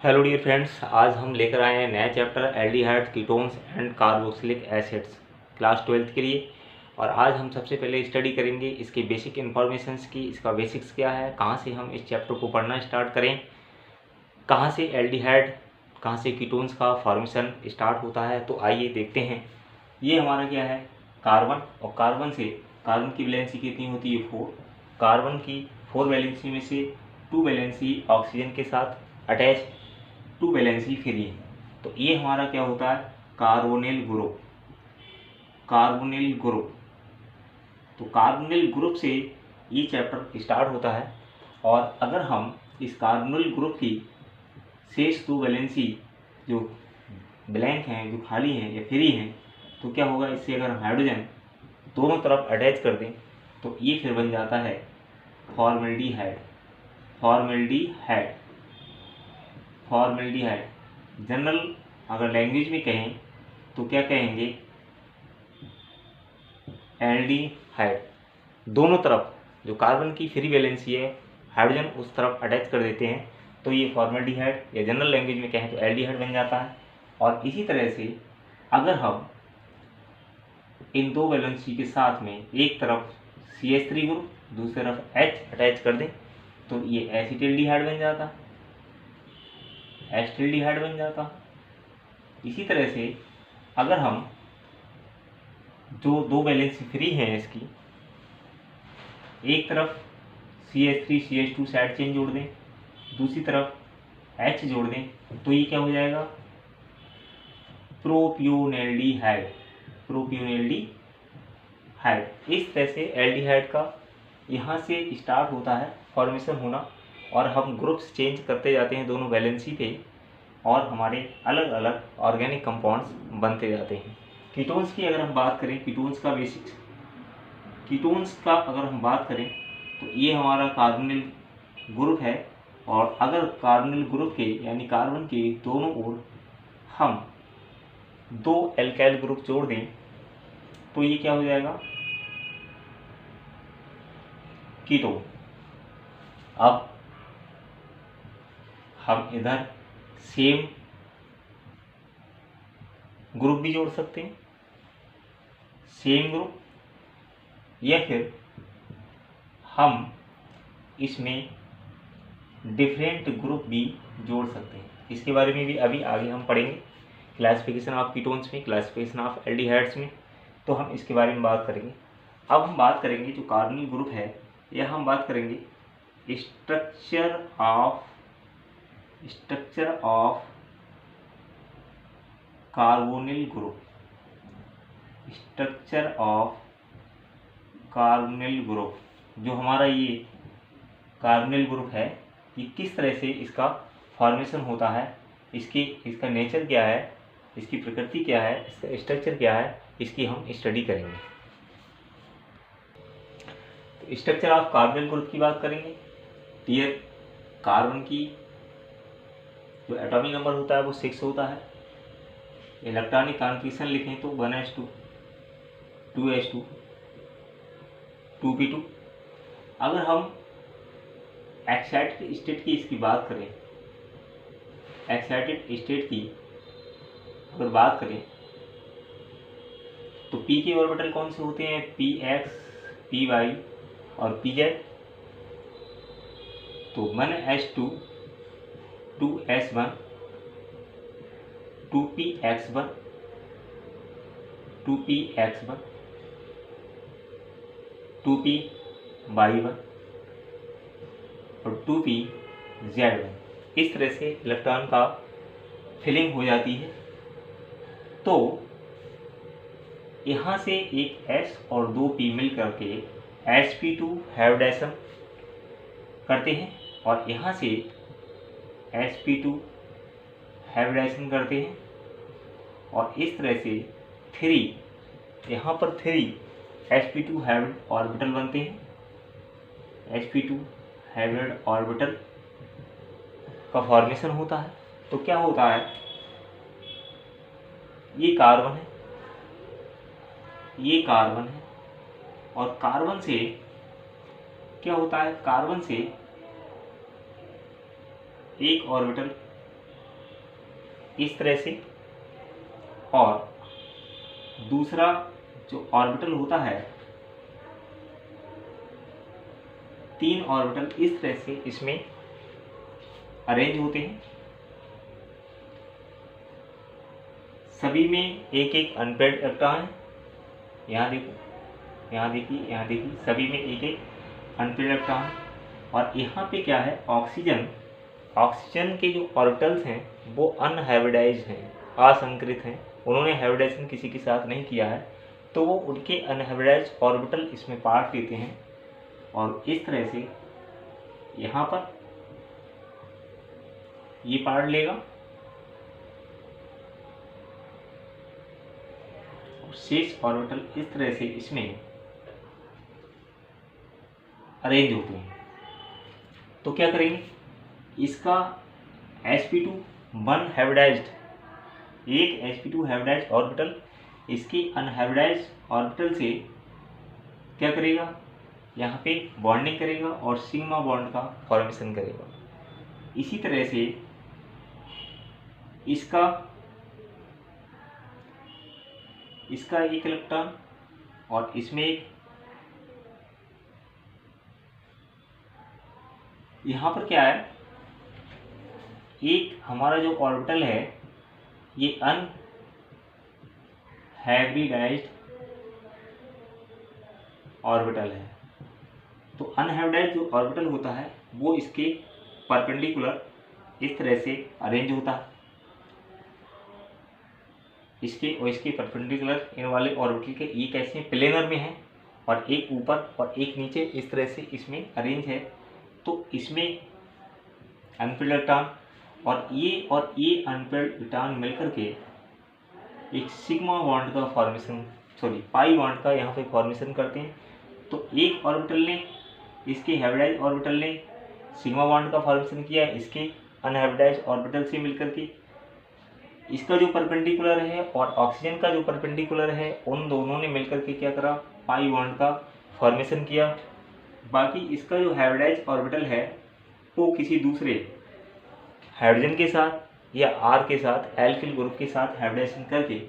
Hello dear friends, आज हम लेकर आए हैं नया chapter aldehydes, ketones and carboxylic acids class 12th के लिए। और आज हम सबसे पहले स्टडी करेंगे इसके बेसिक इन्फॉर्मेशंस की। इसका बेसिक्स क्या है, कहाँ से हम इस चैप्टर को पढ़ना स्टार्ट करें, कहाँ से एल्डिहाइड, कहाँ से कीटोन्स का फॉर्मेशन स्टार्ट होता है। तो आइए देखते हैं। ये हमारा क्या है, कार्बन। और कार्बन की वैलेंसी कितनी होती है, 4। कार्बन की 4 वैलेंसी में से 2 वैलेंसी ऑक्सीजन के साथ अटैच, 2 वैलेंसी फ्री है। तो ये हमारा क्या होता है, कार्बोनिल ग्रुप। कार्बोनिल ग्रुप, तो कार्बोनिल ग्रुप से ये चैप्टर स्टार्ट होता है। और अगर हम इस कार्बोनिल ग्रुप की शेष 2 वैलेंसी जो ब्लैंक हैं, जो खाली हैं या फ्री हैं, तो क्या होगा, इससे अगर हम हाइड्रोजन दोनों तरफ अटैच कर दें तो ये फिर बन जाता है फॉर्मल्डिहाइड। फॉर्मल्डिहाइड फॉर्मल्डिहाइड जनरल अगर लैंग्वेज में कहें तो क्या कहेंगे, एल्डिहाइड। दोनों तरफ जो कार्बन की फ्री वैलेंसी है, हाइड्रोजन उस तरफ अटैच कर देते हैं तो ये फॉर्मल्डिहाइड, या जनरल लैंग्वेज में कहें तो एल्डिहाइड बन जाता है। और इसी तरह से अगर हम इन 2 वैलेंसी के साथ में एक तरफ CH3 ग्रुप, दूसरी तरफ H अटैच कर दें तो ये एसिटिल्डिहाइड बन जाता, एसिटिल्डिहाइड बन जाता। इसी तरह से अगर हम जो 2 वैलेंसी फ्री हैं इसकी, एक तरफ CH3 CH2 साइड चेन जोड़ दें, दूसरी तरफ H जोड़ दें, तो ये क्या हो जाएगा, प्रोपियोनेल्डिहाइड। प्रोपियोनेल्डिहाइड। इस तरह से एल्डिहाइड का यहाँ से स्टार्ट होता है फॉर्मेशन होना, और हम ग्रुप्स चेंज करते जाते हैं दोनों वैलेंसी पे, और हमारे अलग अलग ऑर्गेनिक कंपाउंड्स बनते जाते हैं। कीटोन्स की अगर हम बात करें, कीटोन्स का बेसिक्स, कीटोन्स का अगर हम बात करें तो ये हमारा कार्बोनिल ग्रुप है। और अगर कार्बोनिल ग्रुप के यानी कार्बन के दोनों ओर हम 2 एल्काइल ग्रुप जोड़ दें तो ये क्या हो जाएगा, कीटोन। अब हम इधर सेम ग्रुप भी जोड़ सकते हैं, सेम ग्रुप, या फिर हम इसमें डिफरेंट ग्रुप भी जोड़ सकते हैं। इसके बारे में भी अभी आगे हम पढ़ेंगे, क्लासिफिकेशन ऑफ कीटोन्स में, क्लासिफिकेशन ऑफ एल्डिहाइड्स में, तो हम इसके बारे में बात करेंगे। अब हम बात करेंगे जो कार्बोनिल ग्रुप है, यह हम बात करेंगे structure of carbonyl group. Structure of carbonyl group, जो हमारा ये कार्बोनिल ग्रुप है, ये किस तरह से इसका फॉर्मेशन होता है, इसका नेचर क्या है, इसकी प्रकृति क्या है, इसका स्ट्रक्चर क्या है, इसकी हम स्टडी करेंगे। तो स्ट्रक्चर ऑफ कार्बोनिल ग्रुप की बात करेंगे। डियर, कार्बन की जो एटॉमिक नंबर होता है वो 6 होता है। इलेक्ट्रॉनिक कॉन्फिगरेशन लिखें तो 1s2, 2s2, 2p2। अगर हम एक्साइटेड स्टेट की इसकी बात करें, एक्साइटेड स्टेट की अगर बात करें तो p के ऑर्बिटल कौन से होते हैं, px, py और pz। तो 1s2, 2s1, 2px1, 2px1, 2py1 और 2pz1। इस तरह से इलेक्ट्रॉन का फिलिंग हो जाती है। तो यहाँ से एक S और 2 P मिल करके sp2 हाइब्रिडाइजेशन करते हैं, और यहाँ से sp2 हाइब्रिडाइजेशन करते हैं, और इस तरह से 3, यहाँ पर 3 sp2 हाइब्रिड ऑर्बिटल बनते हैं। sp2 हाइब्रिड ऑर्बिटल का फॉर्मेशन होता है। तो क्या होता है, ये कार्बन है, ये कार्बन है, और कार्बन से क्या होता है, कार्बन से एक ऑर्बिटल इस तरह से, और दूसरा जो ऑर्बिटल होता है 3 ऑर्बिटल इस तरह से इसमें अरेंज होते हैं। सभी में एक एक अनपेयर्ड इलेक्ट्रॉन है। यहाँ देखो, यहाँ देखिए, यहाँ देखिए, सभी में एक एक अनपेयर्ड इलेक्ट्रॉन है। और यहाँ पे क्या है, ऑक्सीजन के जो ऑर्बिटल्स हैं वो अनहाइब्रिडाइज्ड हैं, असंकरित हैं। उन्होंने हाइब्रिडाइजेशन किसी के साथ नहीं किया है, तो वो उनके अनहाइब्रिडाइज्ड ऑर्बिटल इसमें पार्ट लेते हैं। और इस तरह से यहाँ पर ये पार्ट लेगा और शेष ऑर्बिटल इस तरह से इसमें अरेंज होते हैं। तो क्या करेंगे, इसका sp2 1 हाइब्रिडाइज्ड, एक sp2 हाइब्रिडाइज्ड ऑर्बिटल इसकी अनहाइब्रिडाइज्ड ऑर्बिटल से क्या करेगा, यहाँ पे बॉन्डिंग करेगा और सिग्मा बॉन्ड का फॉर्मेशन करेगा। इसी तरह से इसका एक इलेक्ट्रॉन और इसमें एक, यहाँ पर क्या है, एक हमारा जो ऑर्बिटल है ये अनहाइब्रिडाइज्ड ऑर्बिटल है। तो अनहाइब्रिडाइज्ड जो ऑर्बिटल होता है वो इसके परपेंडिकुलर इस तरह से अरेंज होता है, इसके और इसके परपेंडिकुलर इन वाले ऑर्बिटल के एक ऐसे प्लेनर में है और एक ऊपर और एक नीचे इस तरह से इसमें अरेंज है। तो इसमें अनपेयर्ड इलेक्ट्रॉन और ये अनपेयर्ड इलेक्ट्रॉन मिलकर के एक सिग्मा बॉन्ड का फॉर्मेशन, पाई बॉन्ड का यहाँ पे फॉर्मेशन करते हैं। तो एक ऑर्बिटल ने, इसके हाइब्रिडाइज्ड ऑर्बिटल ने सिग्मा बॉन्ड का फॉर्मेशन किया इसके अनहाइब्रिडाइज्ड ऑर्बिटल से मिलकर के। इसका जो परपेंडिकुलर है और ऑक्सीजन का जो परपेंडिकुलर है, उन दोनों ने मिलकर के क्या करा, पाई बॉन्ड का फॉर्मेशन किया। बाकी इसका जो हाइब्रिडाइज्ड ऑर्बिटल है वो किसी दूसरे हाइड्रोजन के साथ या आर के साथ, एल्किल ग्रुप के साथ हाइब्रिडाइजेशन करके,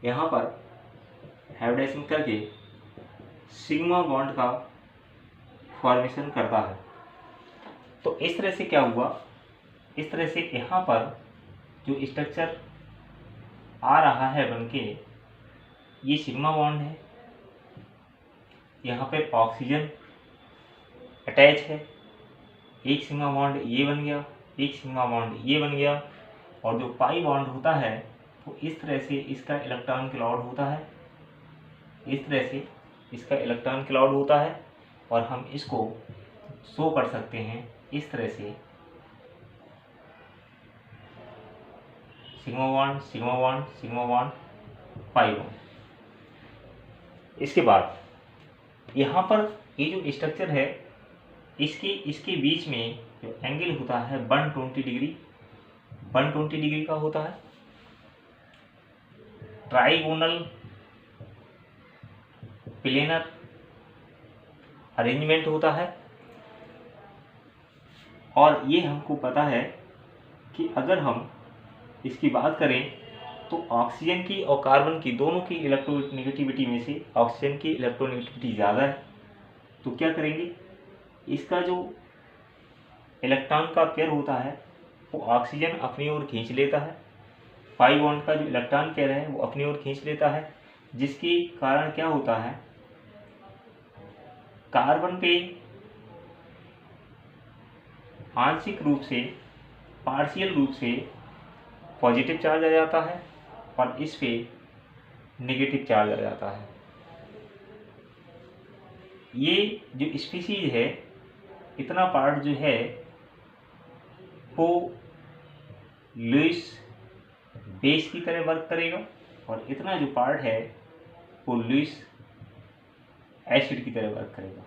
यहाँ पर हाइब्रिडाइजेशन करके सिग्मा बॉन्ड का फॉर्मेशन करता है। तो इस तरह से क्या हुआ, इस तरह से यहाँ पर जो स्ट्रक्चर आ रहा है बनके, ये सिग्मा बॉन्ड है, यहाँ पर ऑक्सीजन अटैच है, एक सिग्मा बॉन्ड ये बन गया, एक सिग्मा बॉन्ड ये बन गया, और जो पाई बॉन्ड होता है वो इस तरह से इसका इलेक्ट्रॉन क्लाउड होता है, इस तरह से इसका इलेक्ट्रॉन क्लाउड होता है। और हम इसको शो कर सकते हैं इस तरह से, sigma bond sigma bond sigma bond pi bond. इसके बाद यहाँ पर ये जो स्ट्रक्चर है इसके बीच में जो एंगल होता है 120 डिग्री, 120 डिग्री का होता है। ट्राइगोनल प्लेनर अरेंजमेंट होता है। और ये हमको पता है कि अगर हम इसकी बात करें तो ऑक्सीजन की और कार्बन की दोनों की इलेक्ट्रोनेगेटिविटी में से ऑक्सीजन की इलेक्ट्रोनेगेटिविटी ज़्यादा है। तो क्या करेंगे, इसका जो इलेक्ट्रॉन का पेयर होता है वो ऑक्सीजन अपनी ओर खींच लेता है, पाई बॉन्ड का जो इलेक्ट्रॉन पेयर है वो अपनी ओर खींच लेता है, जिसके कारण क्या होता है, कार्बन पे आंशिक रूप से, पार्शियल रूप से पॉजिटिव चार्ज आ जाता है और इस पे नेगेटिव चार्ज आ जाता है। ये जो स्पीसीज है, इतना पार्ट जो है वो लुईस बेस की तरह वर्क करेगा और इतना जो पार्ट है वो लुईस एसिड की तरह वर्क करेगा।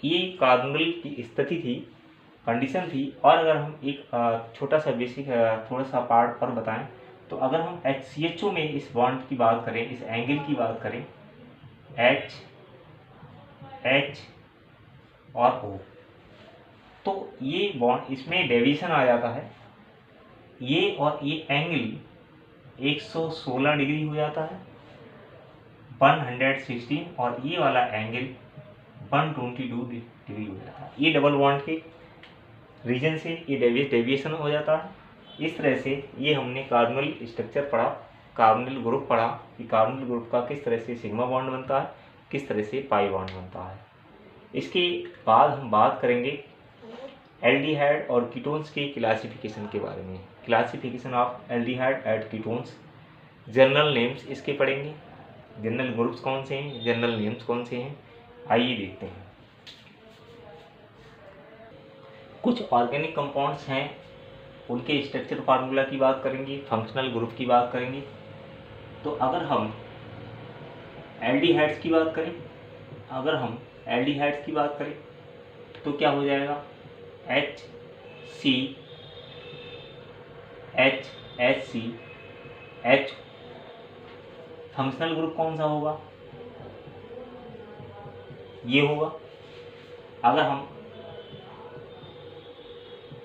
ये कार्बोनिल की स्थिति थी, कंडीशन थी। और अगर हम एक छोटा सा बेसिक थोड़ा सा पार्ट और बताएं तो अगर हम HCHO में इस बॉन्ड की बात करें, इस एंगल की बात करें, H और O, तो ये बॉन्ड इसमें डेविएशन आ जाता है ये और ये एंगल 116 डिग्री हो जाता है, 116, और ये वाला एंगल 122 डिग्री हो जाता है। ये डबल बॉन्ड के रीजन से ये डेविएशन हो जाता है। इस तरह से ये हमने कार्बोनिल स्ट्रक्चर पढ़ा, कार्बोनिल ग्रुप पढ़ा कि कार्बोनिल ग्रुप का किस तरह से सिग्मा बॉन्ड बनता है, किस तरह से पाई बॉन्ड बनता है। इसके बाद हम बात करेंगे एल्डिहाइड और कीटोन्स के क्लासिफिकेशन के बारे में। Classification of aldehyde and ketones, general names इसके पढ़ेंगे, जनरल ग्रुप्स कौन से हैं, जनरल नेम्स कौन से हैं, आइए देखते हैं। कुछ ऑर्गेनिक कंपाउंड्स हैं, उनके स्ट्रक्चर फार्मूला की बात करेंगे, फंक्शनल ग्रुप की बात करेंगे। तो अगर हम एल्डिहाइड्स की बात करें, तो क्या हो जाएगा, HCHHCH। फंक्शनल ग्रुप कौन सा होगा, ये होगा। अगर हम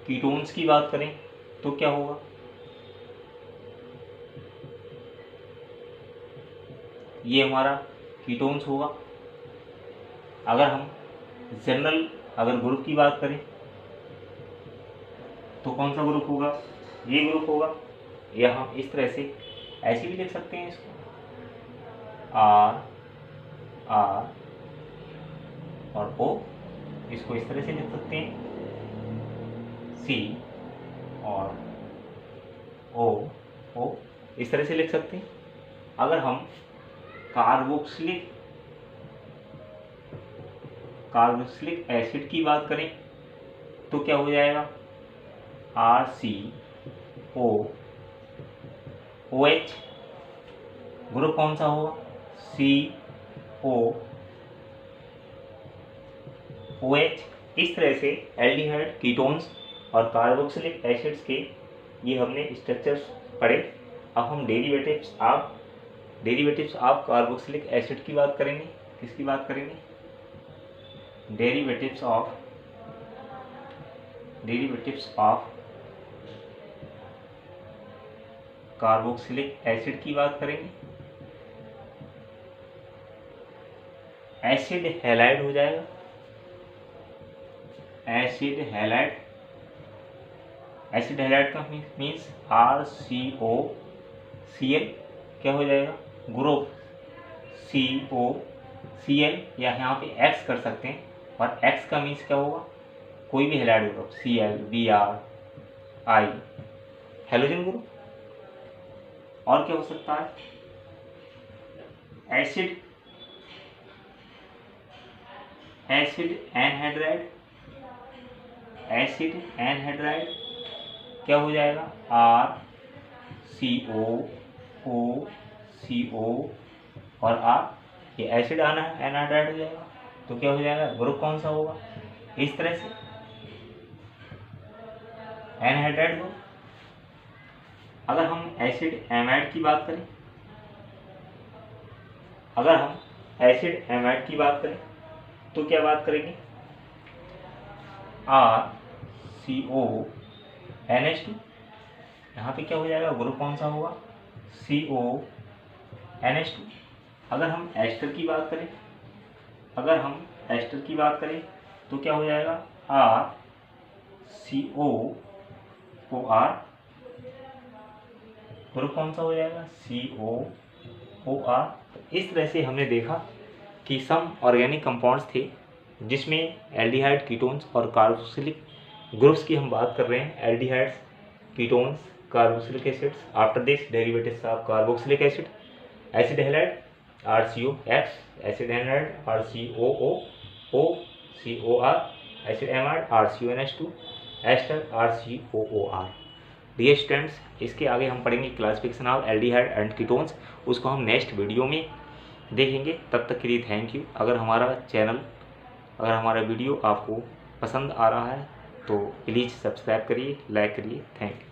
कीटोन्स की बात करें तो क्या होगा, ये हमारा कीटोन्स होगा। अगर ग्रुप की बात करें तो कौन सा ग्रुप होगा, ये ग्रुप होगा। या हम इस तरह से ऐसे भी लिख सकते हैं इसको, R और O, इसको इस तरह से लिख सकते हैं, C और O इस तरह से लिख सकते हैं। अगर हम कार्बोक्सिलिक एसिड की बात करें तो क्या हो जाएगा, RCOOH। ग्रुप कौन सा होगा, COOH। इस तरह से एल्डिहाइड, कीटोन्स और कार्बोक्सिलिक एसिड्स के ये हमने स्ट्रक्चर्स पढ़े। अब हम डेरिवेटिव्स ऑफ कार्बोक्सिलिक एसिड की बात करेंगे। किसकी बात करेंगे, डेरिवेटिव्स ऑफ कार्बोक्सिलिक एसिड की बात करेंगे। एसिड हैलाइड हो जाएगा, एसिड हैलाइड का मीन्स RCOCl क्या हो जाएगा, ग्रुप COCl, या यहाँ पे X कर सकते हैं, और X का मीन्स क्या होगा, कोई भी halide group, Cl, Br, I, halogen group. और क्या हो सकता है, एसिड एनहाइड्राइड क्या हो जाएगा, RCOO और R, ये एसिड एनहाइड्राइड हो जाएगा। तो क्या हो जाएगा, ग्रुप कौन सा होगा, इस तरह से एनहाइड्राइड ग्रुप। अगर हम एसिड एमाइड की बात करें, तो क्या बात करेंगे, RCONH2। यहाँ पे क्या हो जाएगा, ग्रुप कौन सा होगा, CONH2। अगर हम एस्टर की बात करें, तो क्या हो जाएगा, RCOOR। ग्रुप कौन सा हो जाएगा, COOR। इस तरह से हमने देखा कि सम ऑर्गेनिक कंपाउंड्स थे जिसमें एल्डिहाइड, कीटोन्स और कार्बोक्सिलिक ग्रुप्स की हम बात कर रहे हैं। Aldehydes, ketones, carboxylic acids. After this derivatives of carboxylic acid, acid halide RCOX, acid anhydride RCOO, COR, acid amide RCONH2, ester RCOOR। Dear students, इसके आगे हम पढ़ेंगे classification of aldehyde and ketones, उसको हम नेक्स्ट वीडियो में देखेंगे। तब तक के लिए थैंक यू। अगर हमारा वीडियो आपको पसंद आ रहा है तो प्लीज़ सब्सक्राइब करिए, लाइक करिए। Thank you.